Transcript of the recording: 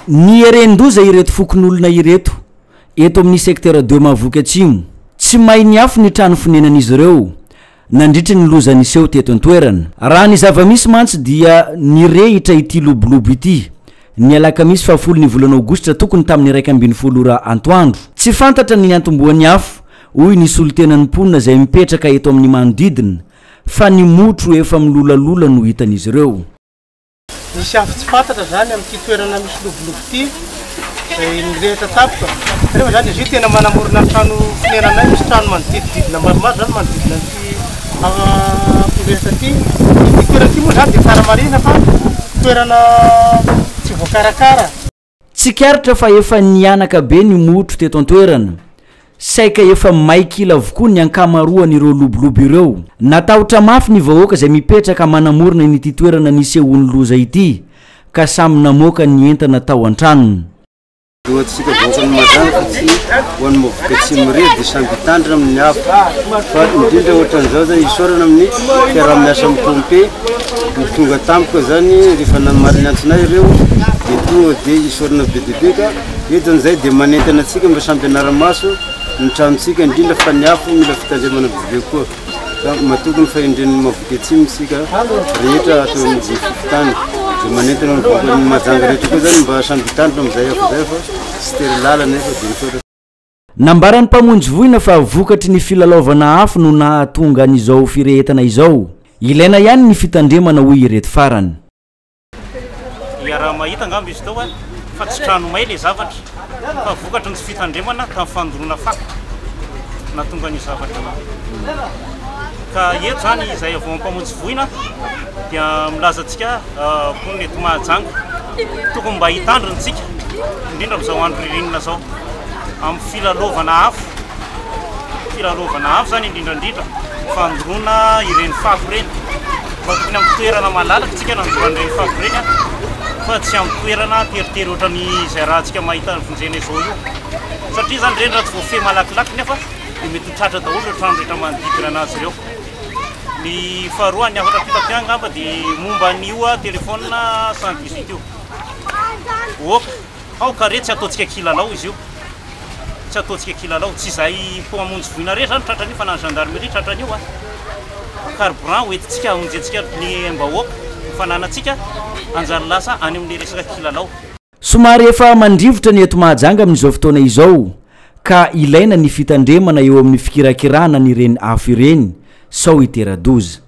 Ny erendoza ireto fokon'olona ireto eto amin'ny secteur 2 Mavoky Atsimo tsy mahay ny afo ny trano fonenan'izy ireo nandritra ny lozany iseho teto an-toerana. Raha ny zava-misy mantsy dia nirehitra ity lobolobo ity ny alakamisy 10 volana aogositra tokony tamin'ny 1 ora antoandro. Tsy fantatra ny antomboan'ny afo hoy ny solotenan'ny mponina izay mipetraka eto amin'ny manodidina fa ny motro efa milolalola no hitan'izy ireo. Nisy afo tsy fantatra zany amin'ny toerana misy lobolobo ity izay nirehitra tapoka. Rehefa zany izy io tena manamorona trano fonenanay, misy trano manodidididina maromaro zany manodidina ity porehitra ity. Ity toerana ity moa zany dia tsara marina fa toerana tsy voakarakara. Tsy karitra fa efa nianaka be ny motro teto an-toerana. Saika efa maikila avokoa ny ankamaroan'ireo lobolobo ireo. Natahotra mafy ny vahoaka izay mipetraka manamorona ity toerana nisehon'ny loza ity ka samy namoaka ny entana tao an-tranony. Doatsika vahoakany Majanga tsy ho an'ny Mavoky Atsimo irery dia samby hitandrina amin'ny afo. Fa indrindra ohatran'izao zany isorana amin'ny fiaraha-miasa mipompe ny tonga tampoka zany rehefa namariny antsinay ireo dia tonga dia isorana be dia be ka eto an'izay dia manentana antsika mba samby anara-maso ny tranontsika indrindra fa ny afo mila fitandremana bebe koa. Ka matokony fa indren'ny Mavoky Atsimo sika rehetra atao amin'ny fitany dia manentana ny vahoakan'ny Majanga rehetra koa zany mba samby hitandrina amin'izay afo zay fa tsy tery lalana efa dia misoratra. Nambaran'ny mpamonjy voina fa vokatry ny filalaovana afo no nahatonga an'izao firehetana izao. Ilaina ihany ny fitandremana hoy ireto farany. Raha mahita angamba izy tao fa tsy trano may le zavatra fa vokatry ny tsy fitandremana ka fandoroana fako nahatonga ny zavatra. Ka eto zany izay avao ampamonjy voina dia milazantsika ponina eto Mahajanga tokony mba hitandrintsika indrindra amin'izao andro ririnina zao amin'ny filalaovana afo. Filalaovana afo zany indrindrandrindra fandoroana ireny fako reny. Fa tokony amin'ny toerana malalaka tsika nandoroan'ireny fako reny fa tsy amin'ny toerana teritery ohatran'ny izay rahantsika mahita ny vonjena izao io. Satria zany reny raha tsy voafehy malakilaky nefa dia mety tratra daholo ireo trano rehetra manodidina anazy ireo. Ny faharoa ny afatra pitako ihany ngamba dia momba an'io telefônina 118 io. Oka ao kare tsy ataontsika kilalao izy io. Tsy ataontsika kilalao tsy izay mpamonjy voina rehetra zany tratran'io fa na ny gendarmerie tratran'io carburant hoentintsika amonjentsika ny mbahoaka fananantsika anjary lasa any amin'ny resaka kilalao. Somary efa mandrivotra ny eto Mahajanga amin'izao fotoana izao ka ilaina ny fitandremana eo amin'ny fikirakirana n'ireny afo ireny sao hitera-doza.